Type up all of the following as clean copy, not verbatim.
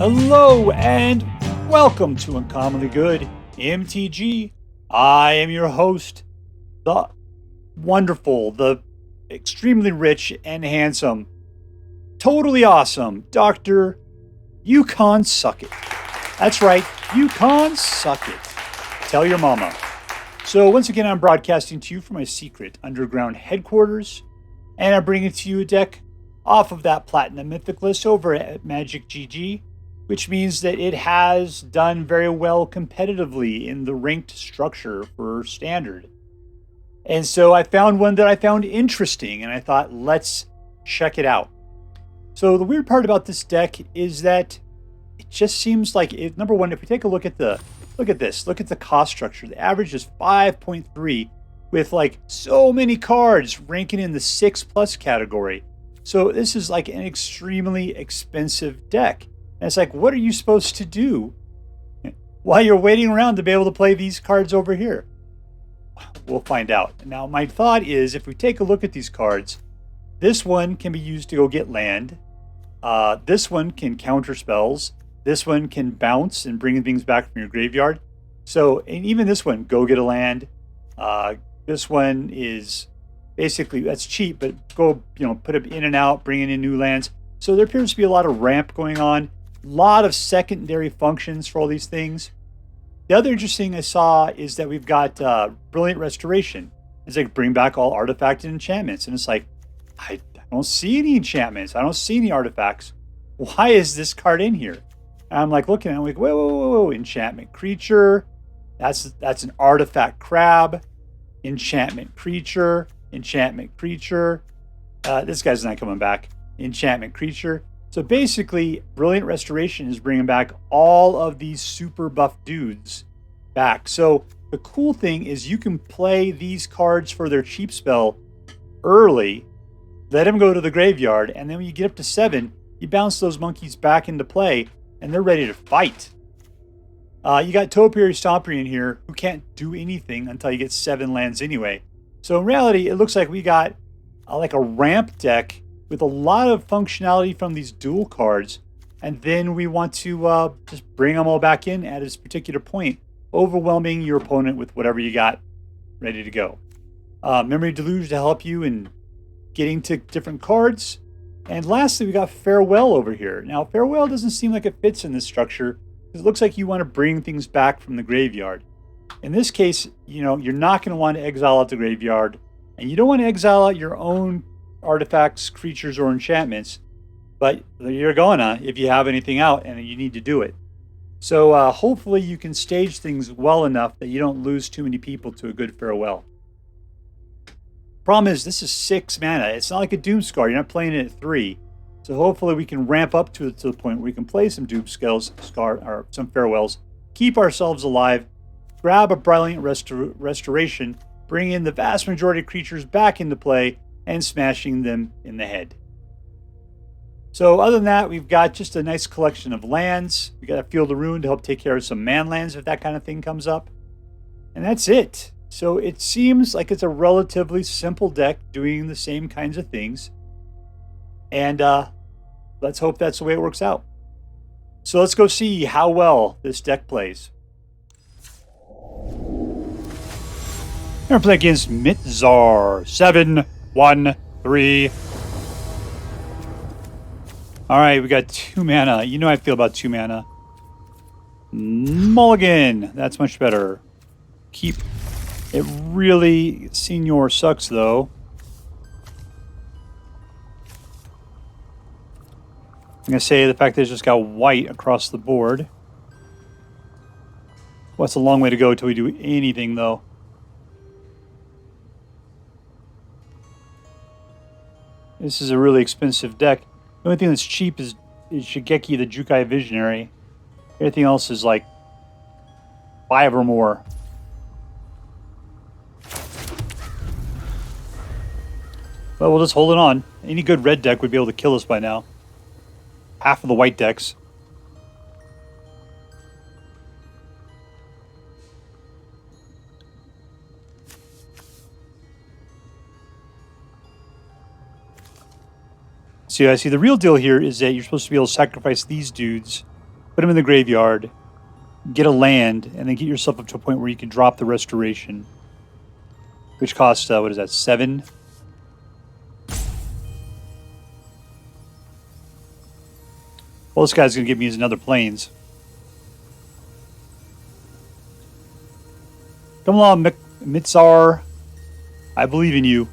Hello and welcome to Uncommonly Good MTG. I am your host, the wonderful, the extremely rich and handsome, totally awesome Dr. Yukon Suckit. That's right, Yukon Suckit. Tell your mama. So once again, I'm broadcasting to you from my secret underground headquarters, and I'm bringing to you a deck off of that Platinum Mythic list over at Magic GG, which means that it has done very well competitively in the ranked structure for Standard. And so I found one that I found interesting, and I thought, let's check it out. So the weird part about this deck is that it just seems like, number one, if we take a look at the cost structure. The average is 5.3 with like so many cards ranking in the 6+ category. So this is like an extremely expensive deck. And it's like, what are you supposed to do while you're waiting around to be able to play these cards over here? We'll find out. Now, my thought is, if we take a look at these cards, this one can be used to go get land. This one can counter spells. This one can bounce and bring things back from your graveyard. So, and even this one, go get a land. This one is basically, that's cheap, but go, put it in and out, bringing in new lands. So there appears to be a lot of ramp going on. A lot of secondary functions for all these things. The other interesting thing I saw is that we've got Brilliant Restoration. It's like bring back all artifacts and enchantments. And it's like, I don't see any enchantments. I don't see any artifacts. Why is this card in here? And I'm like looking at it, I'm like, whoa. Enchantment creature. That's an artifact crab. Enchantment creature. Enchantment creature. This guy's not coming back. Enchantment creature. So basically, Brilliant Restoration is bringing back all of these super buff dudes back. So the cool thing is you can play these cards for their cheap spell early, let them go to the graveyard, and then when you get up to 7, you bounce those monkeys back into play, and they're ready to fight. You got Topiary Stompery in here, who can't do anything until you get 7 lands anyway. So in reality, it looks like we got like a ramp deck with a lot of functionality from these dual cards, and then we want to just bring them all back in at this particular point, overwhelming your opponent with whatever you got ready to go. Memory Deluge to help you in getting to different cards. And lastly, we got Farewell over here. Now, Farewell doesn't seem like it fits in this structure, because it looks like you want to bring things back from the graveyard. In this case, you're not going to want to exile out the graveyard, and you don't want to exile out your own artifacts, creatures, or enchantments, but you're gonna if you have anything out and you need to do it. So hopefully you can stage things well enough that you don't lose too many people to a good Farewell. Problem is, this is 6 mana. It's not like a Doomscar. You're not playing it at 3. So hopefully we can ramp up to the point where we can play some Doomscar or some Farewells, keep ourselves alive, grab a Brilliant Restoration, bring in the vast majority of creatures back into play, and smashing them in the head. So other than that, we've got just a nice collection of lands. We got a Field of Ruin to help take care of some man lands if that kind of thing comes up. And that's it. So it seems like it's a relatively simple deck doing the same kinds of things. And let's hope that's the way it works out. So let's go see how well this deck plays. We're playing against Mitzar 7-1-3. All right, we got 2 mana. You know how I feel about 2 mana. Mulligan. That's much better. Keep it. Really, Senior sucks though. I'm gonna say the fact that it's just got white across the board. Well, it's a long way to go until we do anything though. This is a really expensive deck. The only thing that's cheap is Shigeki, the Jukai Visionary. Everything else is like 5 or more. Well, we'll just hold it on. Any good red deck would be able to kill us by now. Half of the white decks. See, I see the real deal here is that you're supposed to be able to sacrifice these dudes put them in the graveyard, get a land, and then get yourself up to a point where you can drop the restoration. Which costs, what is that, 7? Well, this guy's going to give me another plains. Come along, Mitsar. I believe in you.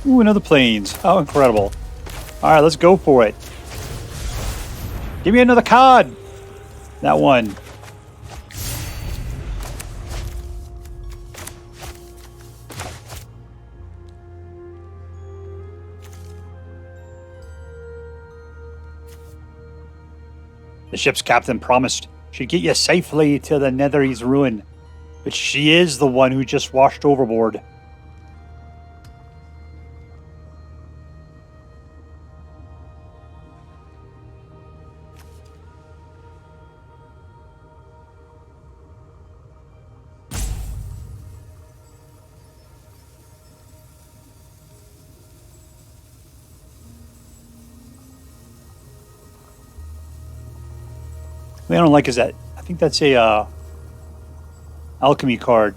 Ooh, another plains. Oh, incredible. All right, let's go for it. Give me another card. That one. The ship's captain promised she'd get you safely to the Netherese ruin, but she is the one who just washed overboard. I don't like is that I think that's a alchemy card.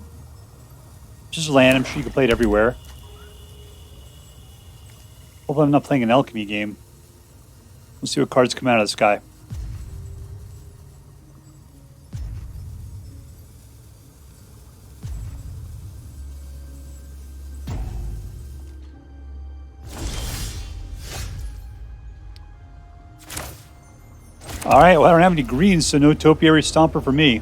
Just land. I'm sure you can play it everywhere. Hope I'm not playing an alchemy game. Let's see what cards come out of the sky. Alright, well I don't have any greens, so no Topiary Stomper for me.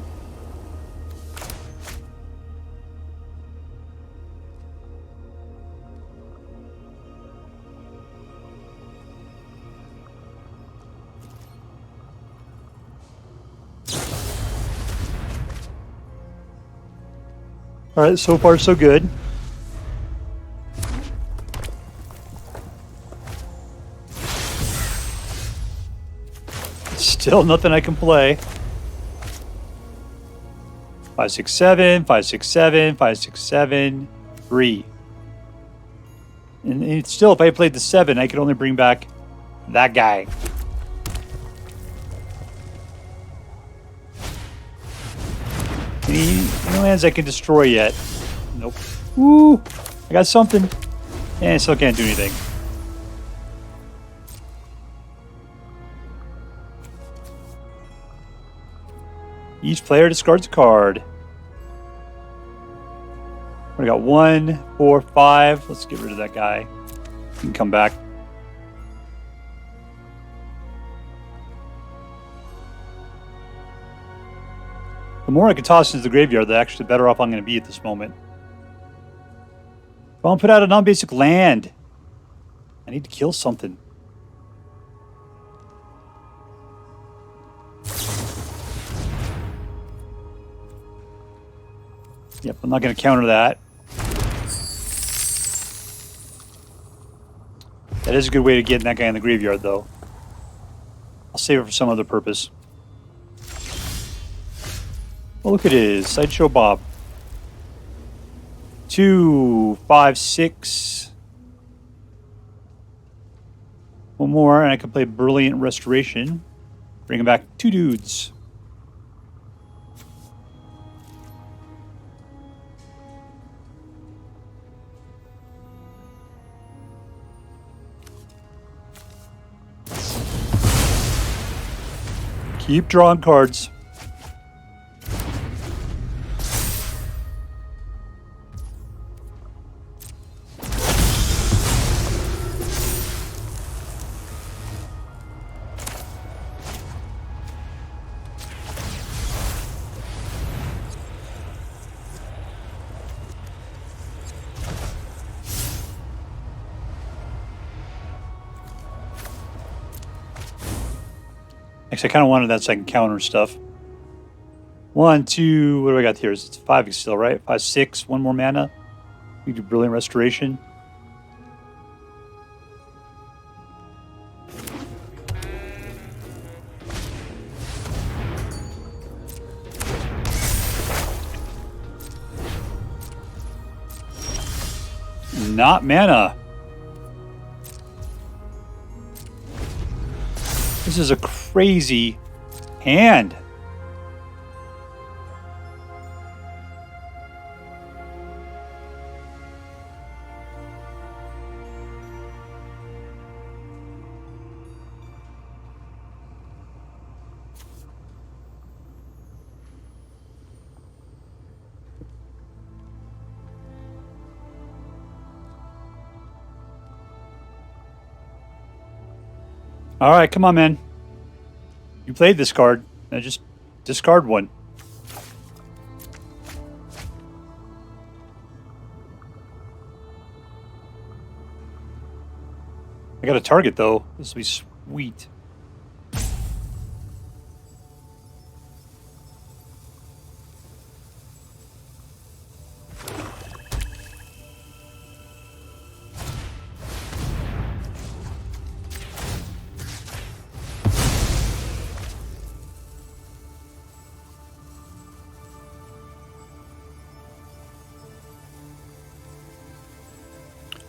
Alright, so far so good. Still nothing I can play. 5, 6, 7, 5, 6, 7, 5, 6, 7, 3. And it's still, if I played the 7, I could only bring back that guy. Any lands I can destroy yet? Nope. Woo! I got something. And I still can't do anything. Each player discards a card. We got 1, 4, 5. Let's get rid of that guy. He can come back. The more I can toss into the graveyard, the actually better off I'm going to be at this moment. Well, I'll put out a non-basic land. I need to kill something. Yep, I'm not going to counter that. That is a good way to get that guy in the graveyard, though. I'll save it for some other purpose. Well, look at his Sideshow Bob. 2, 5, 6. One more, and I can play Brilliant Restoration. Bringing back 2 dudes. Keep drawing cards. Actually, I kind of wanted that so I can counter stuff. 1, 2, what do I got here? It's 5 still, right? 5, 6, 1 more mana. We do Brilliant Restoration. not mana. This is a crazy hand. All right, come on, man. You played this card. Now just discard one. I got a target, though. This will be sweet.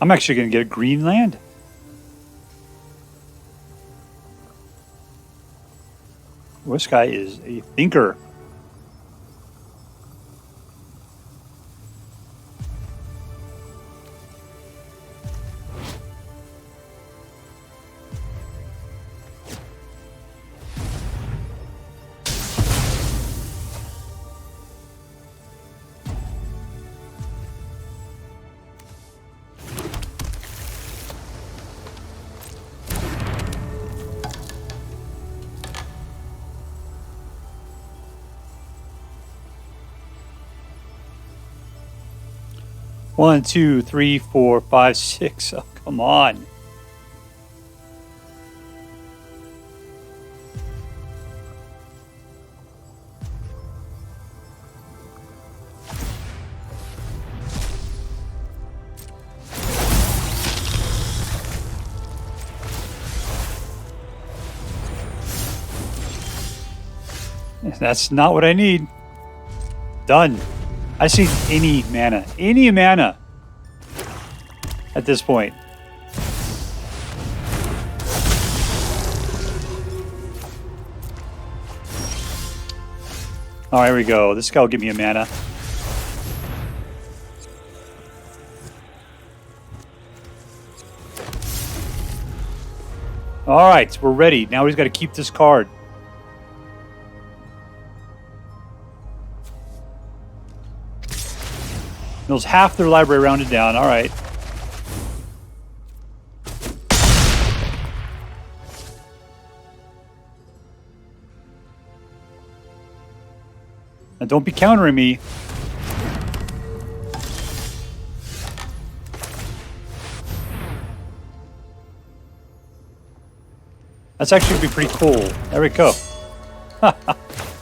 I'm actually going to get a green land. This guy is a thinker. One, two, three, four, five, six. Oh, come on. That's not what I need. Done. I see any mana at this point. All right, here we go. This guy will give me a mana. All right, we're ready. Now he's got to keep this card. Mills half their library rounded down. All right. Now don't be countering me. That's actually be pretty cool. There we go. Ha ha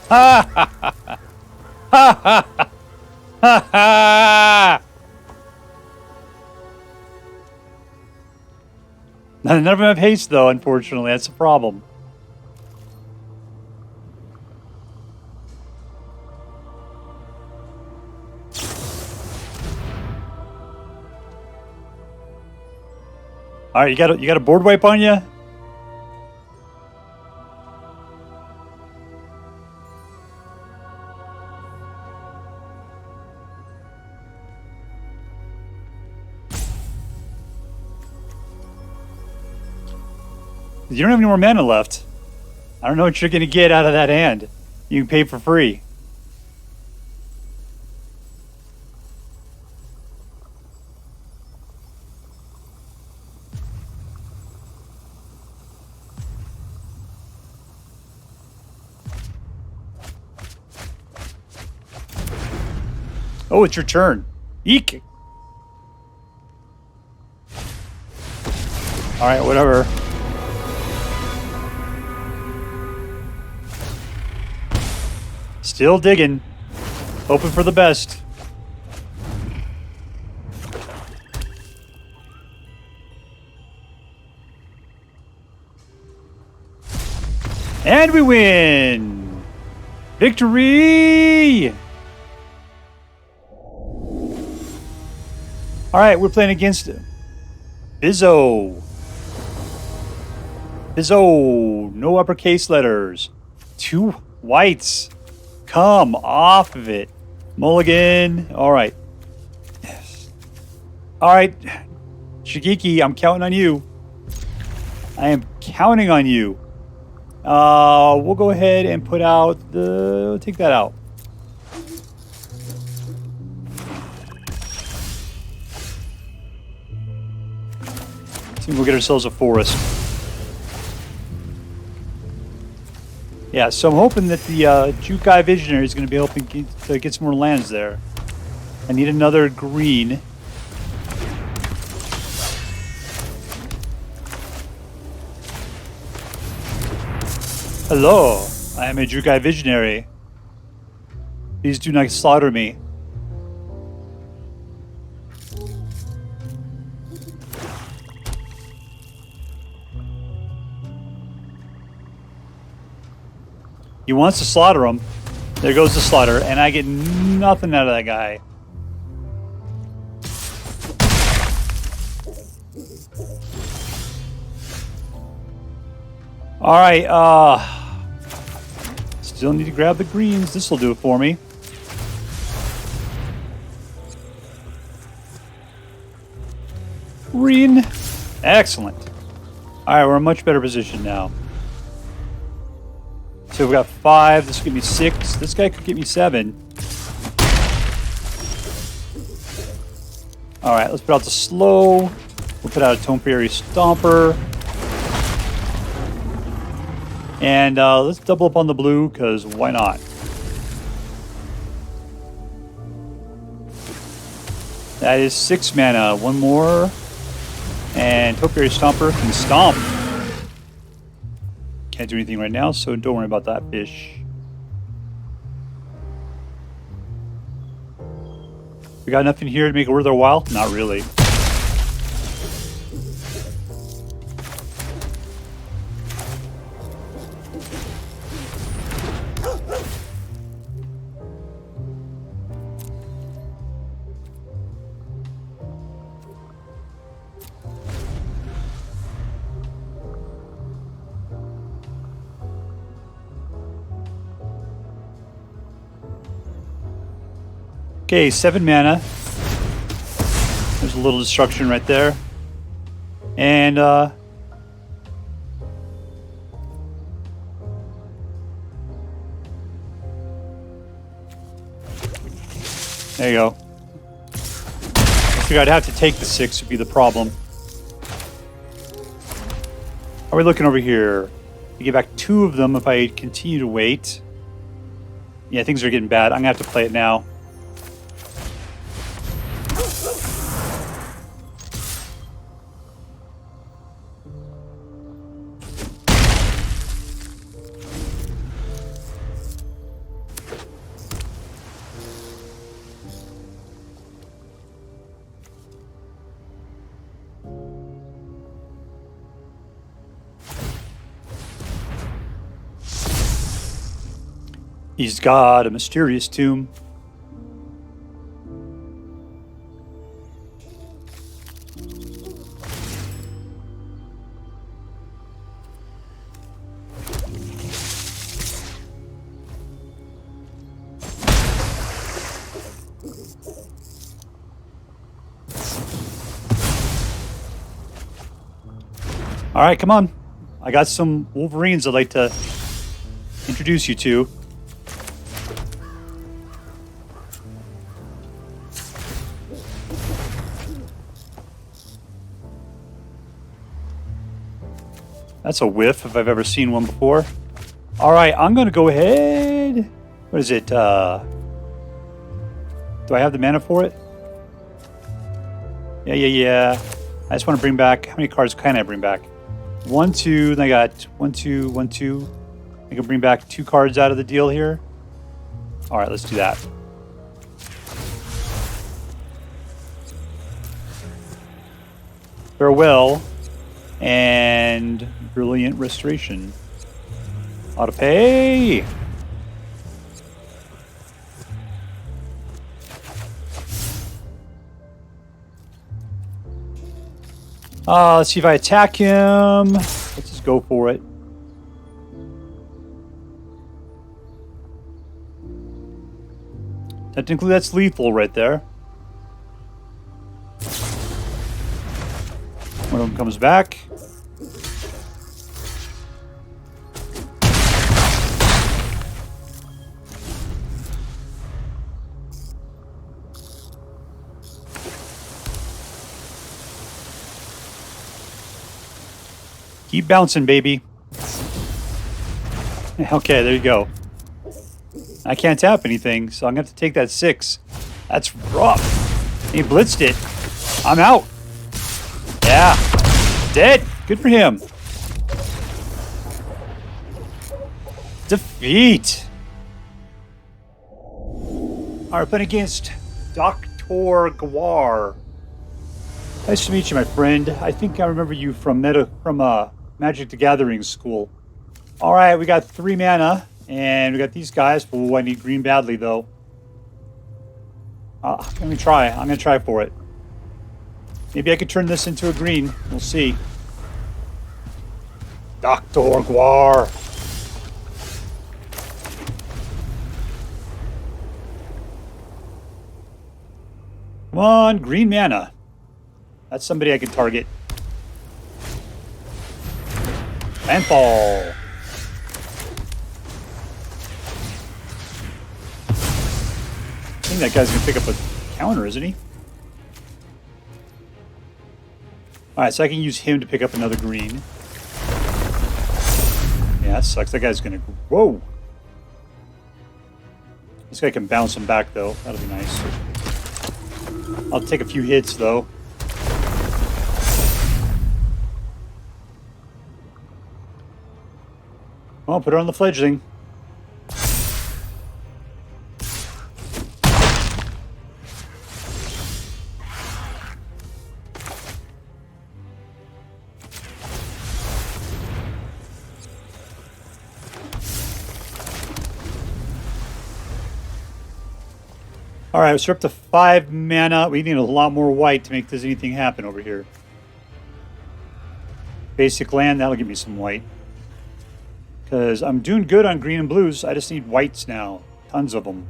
ha ha ha ha. Ha ha! None of them have haste, though, unfortunately. That's a problem. All right, you got a board wipe on you? You don't have any more mana left. I don't know what you're going to get out of that hand. You can pay for free. Oh, it's your turn. Eek. All right, whatever. Still digging. Hoping for the best. And we win! Victory! Alright, we're playing against Bizo. Bizo. No uppercase letters. 2 whites. Come off of it. Mulligan. Alright. Alright. Shigeki, I'm counting on you. I am counting on you. We'll go ahead and put out the... Take that out. See, we'll get ourselves a forest. Yeah, so I'm hoping that the Jukai Visionary is going to be helping to get some more lands there. I need another green. Hello, I am a Jukai Visionary. Please do not slaughter me. He wants to slaughter him. There goes the slaughter, and I get nothing out of that guy. Alright, still need to grab the greens. This will do it for me. Green. Excellent. Alright, we're in a much better position now. So we've got 5. This could give me 6. This guy could get me 7. Alright, let's put out the slow. We'll put out a Temporary Stomper. And let's double up on the blue, because why not? That is 6 mana. 1 more. And Temporary Stomper can stomp. Can't do anything right now, so don't worry about that fish. We got nothing here to make it worth our while? Not really. Okay, 7 mana. There's a little destruction right there. And, there you go. I figured I'd have to take the 6 would be the problem. How are we looking over here? We get back 2 of them if I continue to wait. Yeah, things are getting bad. I'm going to have to play it now. He's got a mysterious tomb. All right, come on. I got some Wolverines I'd like to introduce you to. That's a whiff if I've ever seen one before. All right, I'm going to go ahead. What is it? Do I have the mana for it? Yeah. I just want to bring back... How many cards can I bring back? 1, 2. Then I got 1, 2, 1, 2. I can bring back 2 cards out of the deal here. All right, let's do that. Farewell. And Brilliant Restoration. Auto pay. Let's see if I attack him. Let's just go for it. Technically, that's lethal right there. One of them comes back. Keep bouncing, baby. Okay, there you go. I can't tap anything, so I'm going to have to take that 6. That's rough. He blitzed it. I'm out. Yeah. Dead. Good for him. Defeat. Alright, playing against DoktorGwar. Nice to meet you, my friend. I think I remember you from Magic the Gathering school. Alright, we got 3 mana, and we got these guys. Ooh, I need green badly, though. Let me try. I'm going to try for it. Maybe I could turn this into a green. We'll see. DoktorGwar. Come on, green mana. That's somebody I can target. Landfall. I think that guy's going to pick up a counter, isn't he? Alright, so I can use him to pick up another green. Yeah, that sucks. That guy's going to... Whoa! This guy can bounce him back, though. That'll be nice. I'll take a few hits, though. Oh, put her on the fledgling. Alright, so we're up to 5 mana. We need a lot more white to make this anything happen over here. Basic land, that'll give me some white. Because I'm doing good on green and blues. I just need whites now. Tons of them.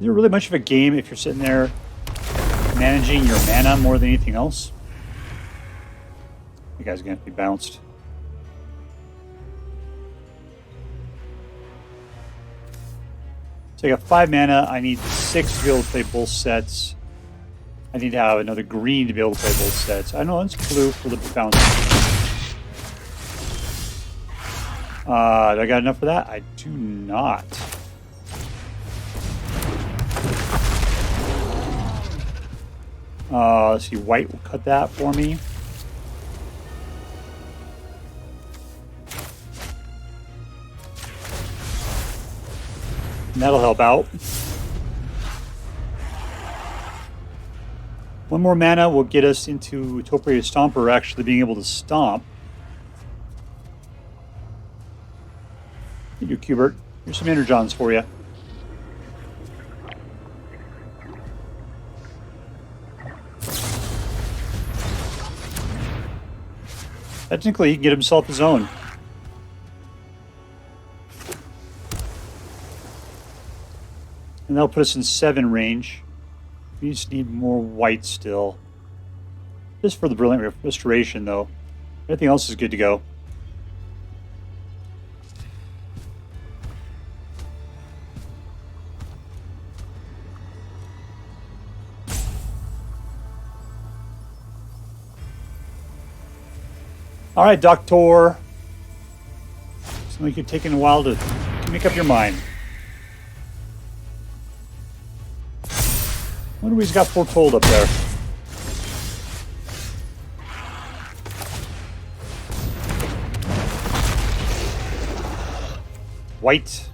Is there really much of a game if you're sitting there managing your mana more than anything else? You guys are going to have to be bounced. So I got 5 mana. I need 6 to be able to play both sets. I need to have another green to be able to play both sets. I know it's blue for the bounce. Do I got enough for that? I do not. Let's see. White will cut that for me. And that'll help out. One more mana will get us into Utopia Stomper actually being able to stomp. Thank you, Cubert. Here's some Energons for you. Technically, he can get himself his own. And that'll put us in 7 range. We just need more white still. Just for the Brilliant Restoration, though. Everything else is good to go. All right, Doctor. Seems like you're taking a while to make up your mind. I wonder what he's got foretold up there. White.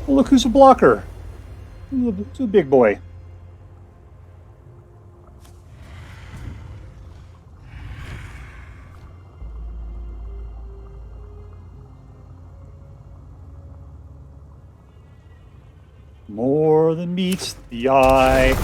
Oh, look who's a blocker. Who's a big boy. More than meets the eye.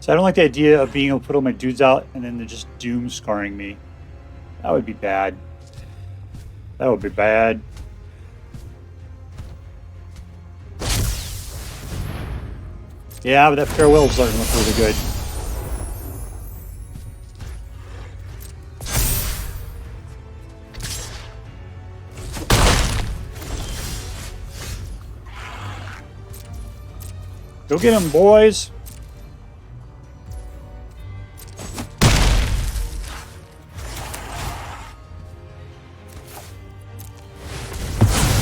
So I don't like the idea of being able to put all my dudes out and then they're just doom scarring me. That would be bad. That would be bad. Yeah, but that farewell is starting to look really good. Go get him, boys.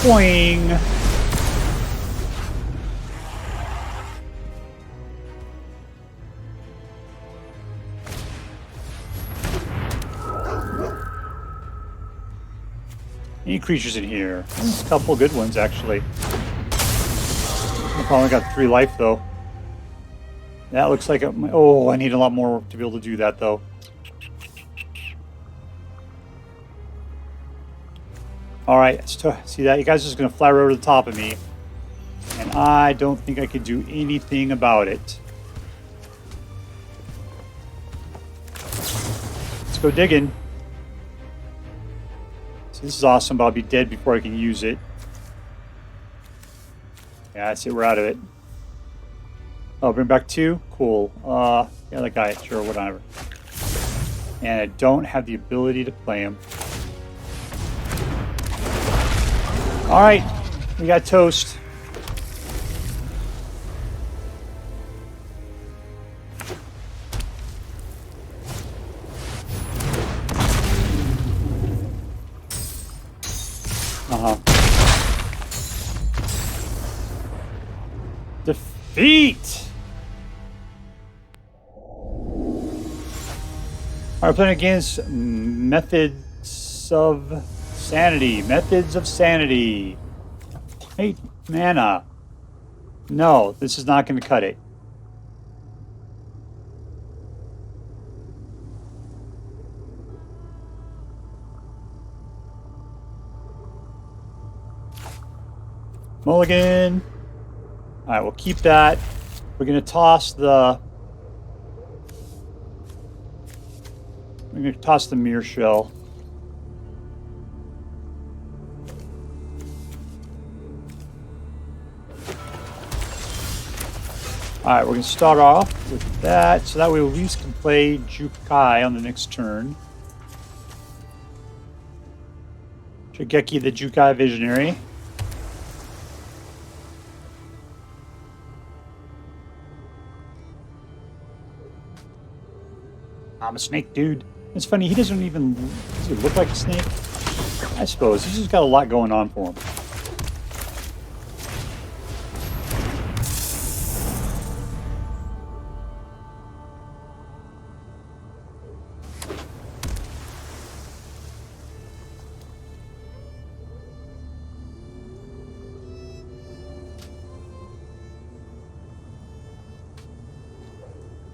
Boing. Any creatures in here? There's a couple good ones, actually. I've only got 3 life, though. That looks like a... Oh, I need a lot more to be able to do that, though. Alright, see that? You guys are just going to fly right over the top of me. And I don't think I can do anything about it. Let's go digging. See, this is awesome, but I'll be dead before I can use it. Yeah, that's it. We're out of it. Oh, bring back 2? Cool. Yeah, that guy. Sure, whatever. And I don't have the ability to play him. Alright. We got toast. Defeat! Alright, playing against Methods of Sanity. Methods of Sanity. Hey, mana. No, this is not going to cut it. Mulligan. Alright, we'll keep that. We're going to toss the... We're going to toss the Mirrorshell. Alright, we're going to start off with that. So that way we at least can play Jukai on the next turn. Shigeki the Jukai Visionary. I'm a snake, dude. It's funny, he doesn't even... Does he look like a snake? I suppose. He's just got a lot going on for him.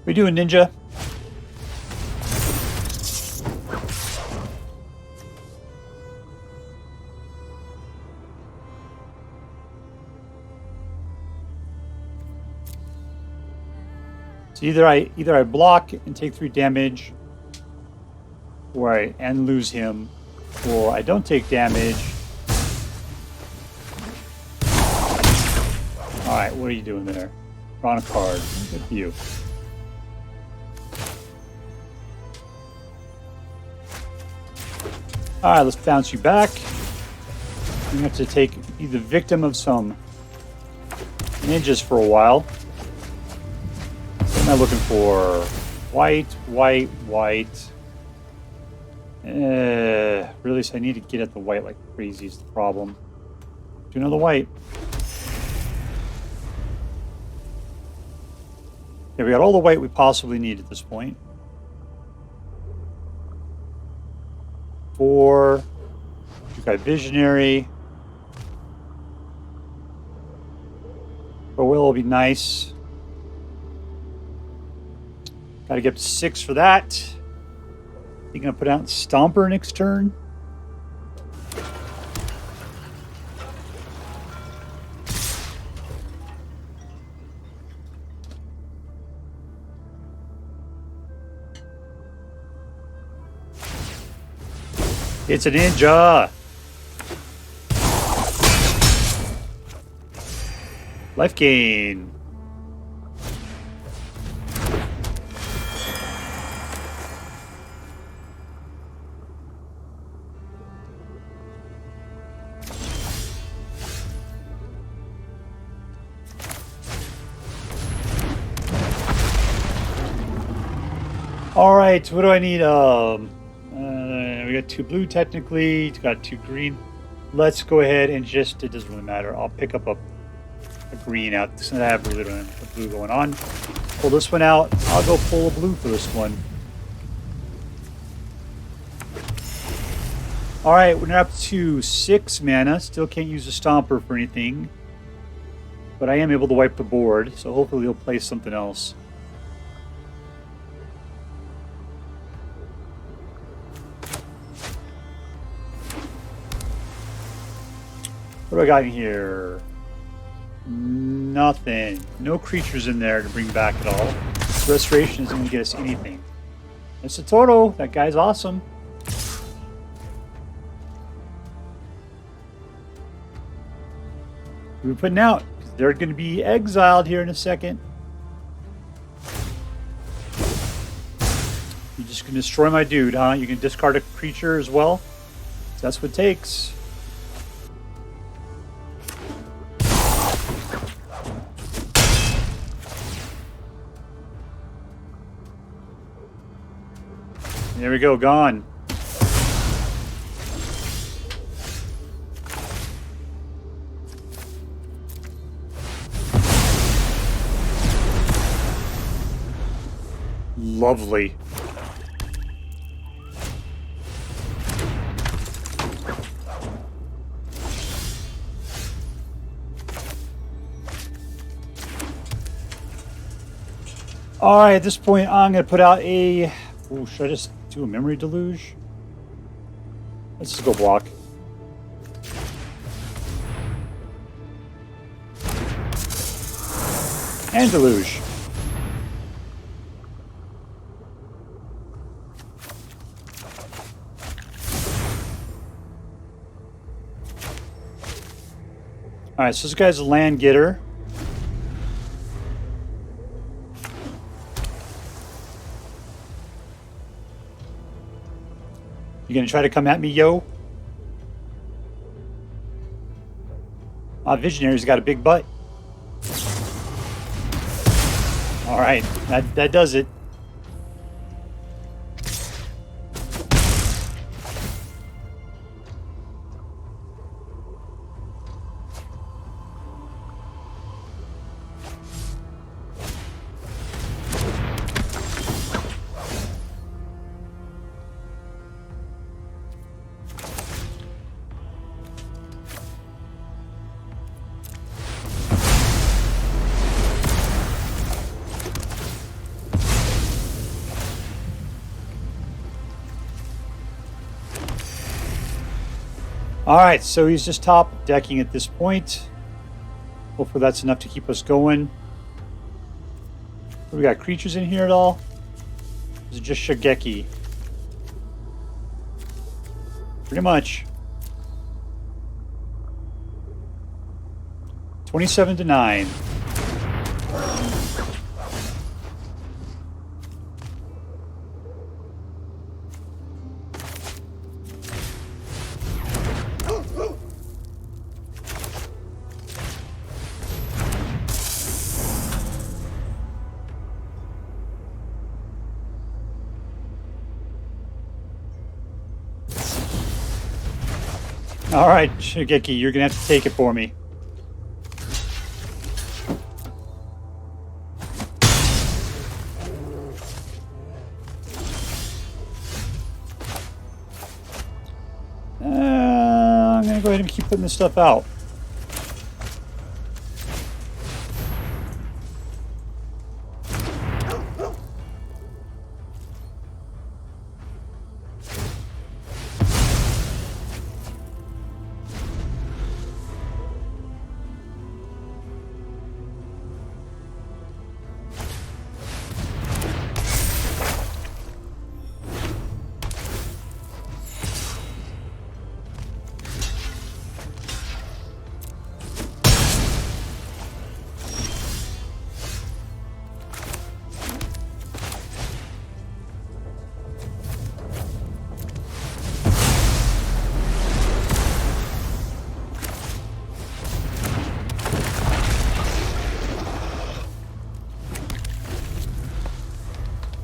We doing, Ninja? So either I block and take 3 damage, or and lose him, or I don't take damage. All right, what are you doing there? Drawn a card. Good for you. All right, let's bounce you back. You have to be the victim of some ninjas for a while. What am I looking for? White, white, white. Really, so I need to get at the white like crazy is the problem. Do another white. Okay, we got all the white we possibly need at this point. 4. Jukai Visionary. Farewell will be nice. Gotta get up to 6 for that. You gonna put out Stomper next turn? It's a ninja. Life gain. All right, what do I need? We got 2 blue technically. Got 2 green. Let's go ahead and just, it doesn't really matter. I'll pick up a green out since I have really a blue going on. Pull this one out. I'll go pull a blue for this one. All right, we're up to 6 mana. Still can't use a Stomper for anything. But I am able to wipe the board, so hopefully he'll play something else. What do I got in here? Nothing. No creatures in there to bring back at all. Restoration isn't going to get us anything. It's a Toro. That guy's awesome. Who are we putting out? They're going to be exiled here in a second. You're just going to destroy my dude, huh? You can discard a creature as well? That's what it takes. There we go, gone. Lovely. All right, at this point, I'm going to put out a... Ooh, should I just do a Memory Deluge? Let's just go block. And Deluge. Alright, so this guy's a land getter. You gonna try to come at me, yo? Visionary's got a big butt. Alright, that does it. Alright, so he's just top decking at this point. Hopefully that's enough to keep us going. We got creatures in here at all? Is it just Shigeki? Pretty much. 27-9. Alright, Shigeki, you're gonna have to take it for me. I'm gonna go ahead and keep putting this stuff out.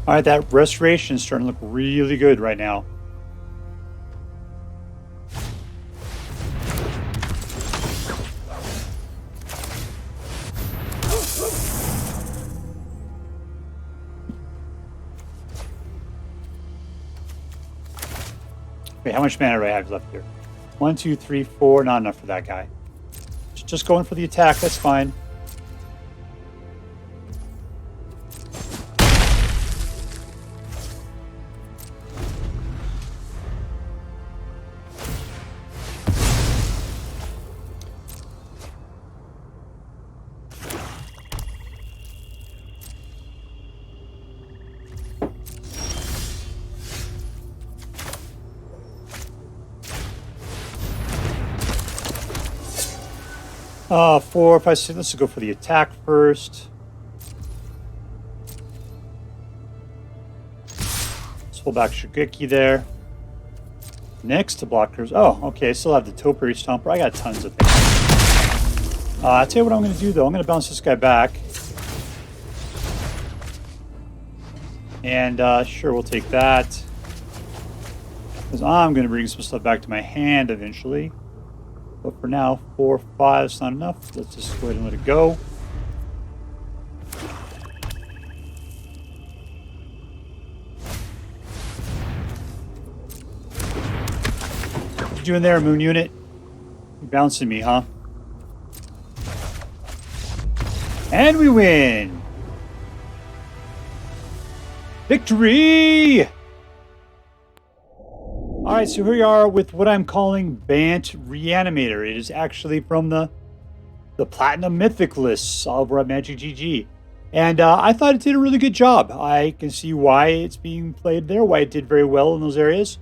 All right, that restoration is starting to look really good right now. Wait, how much mana do I have left here? 1, 2, 3, 4. Not enough for that guy. Just going for the attack. That's fine. Four, five, six. Let's go for the attack first. Let's pull back Shigeki there. Next to blockers. Oh, okay. I still have the Topiary Stomper. I got tons of things. I'll tell you what I'm going to do, though. I'm going to bounce this guy back. And sure, we'll take that. Because I'm going to bring some stuff back to my hand eventually. But for now, 4, 5 is not enough. Let's just go ahead and let it go. What you doing there, Moon Unit? You're bouncing me, huh? And we win! Victory! Alright, so here we are with what I'm calling BANT REANIMATOR. It is actually from the Platinum Mythic lists over at Magic GG. And I thought it did a really good job. I can see why it's being played there, why it did very well in those areas.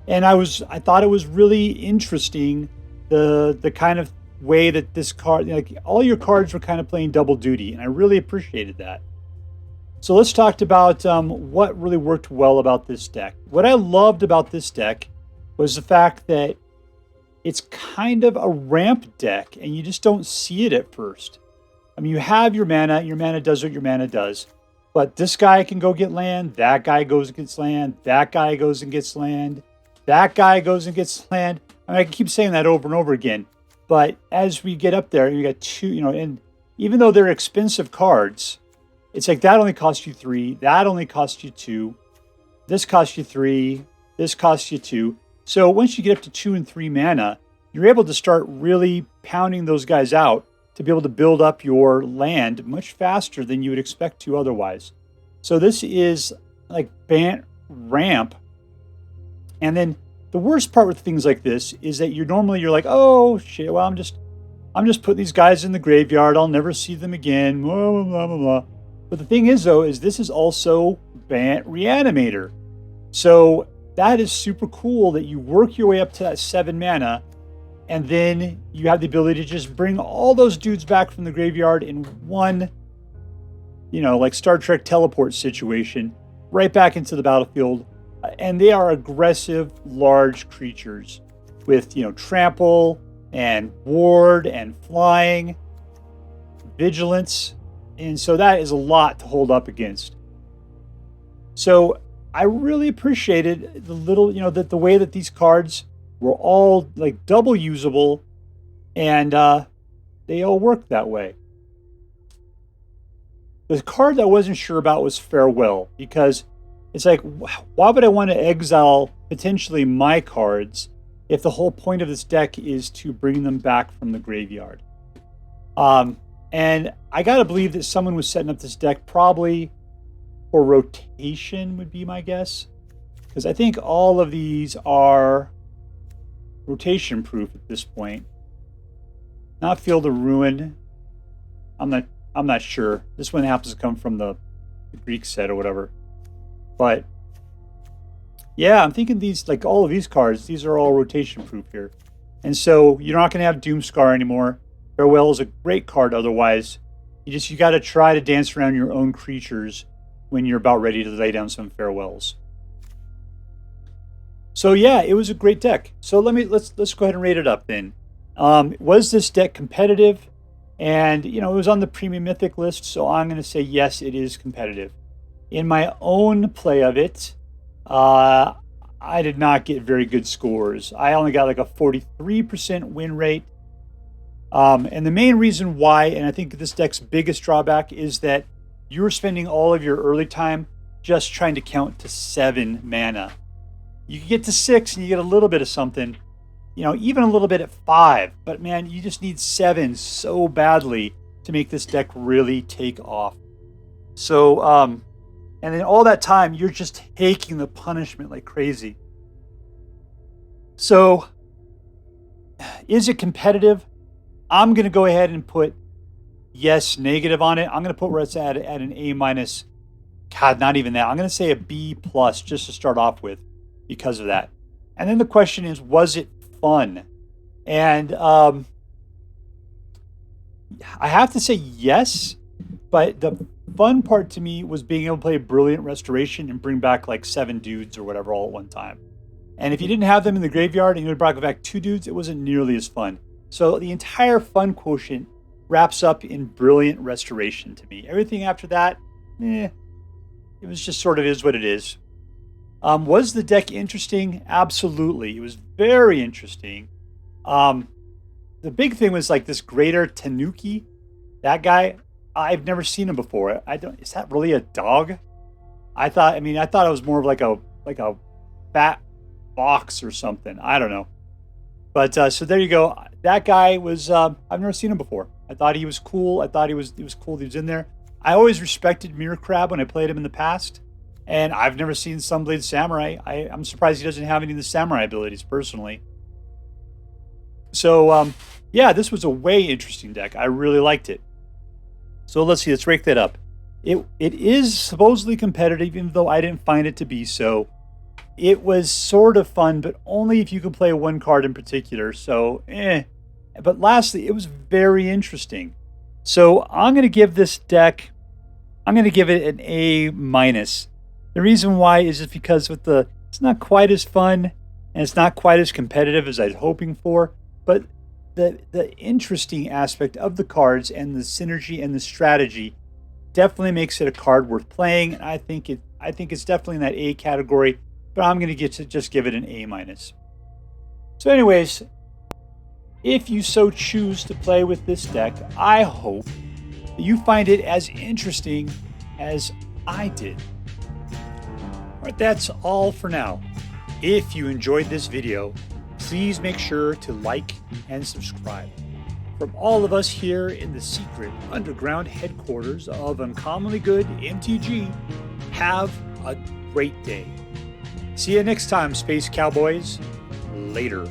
And I thought it was really interesting, the kind of way that this card, like all your cards were kind of playing double duty, and I really appreciated that. So let's talk about what really worked well about this deck. What I loved about this deck was the fact that it's kind of a ramp deck, and you just don't see it at first. I mean, you have your mana does what your mana does, but this guy can go get land, that guy goes and gets land, that guy goes and gets land, that guy goes and gets land. I mean, I can keep saying that over and over again, but as we get up there, you got two, and even though they're expensive cards, it's like that only costs you 3, that only costs you 2, this costs you 3, this costs you 2. So once you get up to 2 and 3 mana, you're able to start really pounding those guys out to be able to build up your land much faster than you would expect to otherwise. So this is like BANT ramp. And then the worst part with things like this is that you're like, oh shit, well I'm just putting these guys in the graveyard, I'll never see them again, blah blah blah blah blah. But the thing is, though, is this is also BANT REANIMATOR. So that is super cool that you work your way up to that 7 mana, and then you have the ability to just bring all those dudes back from the graveyard in one, like Star Trek teleport situation, right back into the battlefield. And they are aggressive, large creatures with, trample and ward and flying, vigilance. And so that is a lot to hold up against. So I really appreciated the little, the way that these cards were all like double usable, and they all work that way. The card that I wasn't sure about was Farewell, because it's like, why would I want to exile potentially my cards if the whole point of this deck is to bring them back from the graveyard? And I gotta believe that someone was setting up this deck probably for rotation, would be my guess, because I think all of these are rotation proof at this point. Not Field of Ruin. I'm not sure. This one happens to come from the Greek set or whatever. But yeah, I'm thinking these, like all of these cards, these are all rotation proof here. And so you're not going to have Doomscar anymore. Farewell is a great card otherwise. You got to try to dance around your own creatures when you're about ready to lay down some Farewells. So yeah, it was a great deck. So let's go ahead and rate it up then. Was this deck competitive? And it was on the Premium Mythic list, so I'm going to say yes, it is competitive. In my own play of it, I did not get very good scores. I only got like a 43% win rate. And the main reason why, and I think this deck's biggest drawback, is that you're spending all of your early time just trying to count to 7 mana. You can get to 6 and you get a little bit of something, you know, even a little bit at 5. But man, you just need 7 so badly to make this deck really take off. So, and then all that time, you're just taking the punishment like crazy. So, is it competitive? I'm going to go ahead and put yes, negative on it. I'm going to put where it's at an A minus. God, not even that. I'm going to say a B plus just to start off with because of that. And then the question is, was it fun? And I have to say yes, but the fun part to me was being able to play Brilliant Restoration and bring back like 7 dudes or whatever all at one time. And if you didn't have them in the graveyard and you would bring back 2 dudes, it wasn't nearly as fun. So the entire fun quotient wraps up in Brilliant Restoration to me. Everything after that, it was just sort of is what it is. Was the deck interesting? Absolutely. It was very interesting. The big thing was like this Greater Tanuki. That guy, I've never seen him before. Is that really a dog? I thought it was more of like a fat fox or something. I don't know. But so there you go. That guy was I've never seen him before. I thought he was cool. I thought he was cool that he was in there. I always respected Mirrorshell Crab when I played him in the past. And I've never seen Sunblade Samurai. I'm surprised he doesn't have any of the samurai abilities personally. So yeah, this was a way interesting deck. I really liked it. So let's see, let's break that up. It is supposedly competitive, even though I didn't find it to be so. It was sort of fun, but only if you could play one card in particular. So, But lastly, it was very interesting. So I'm going to give this deck, I'm going to give it an A minus. The reason why is just because it's not quite as fun and it's not quite as competitive as I was hoping for. But the interesting aspect of the cards and the synergy and the strategy definitely makes it a card worth playing. And I think it's definitely in that A category. But I'm going to just give it an A minus. So anyways, if you so choose to play with this deck, I hope that you find it as interesting as I did. All right, that's all for now. If you enjoyed this video, please make sure to like and subscribe. From all of us here in the secret underground headquarters of Uncommonly Good MTG, have a great day. See you next time, Space Cowboys. Later.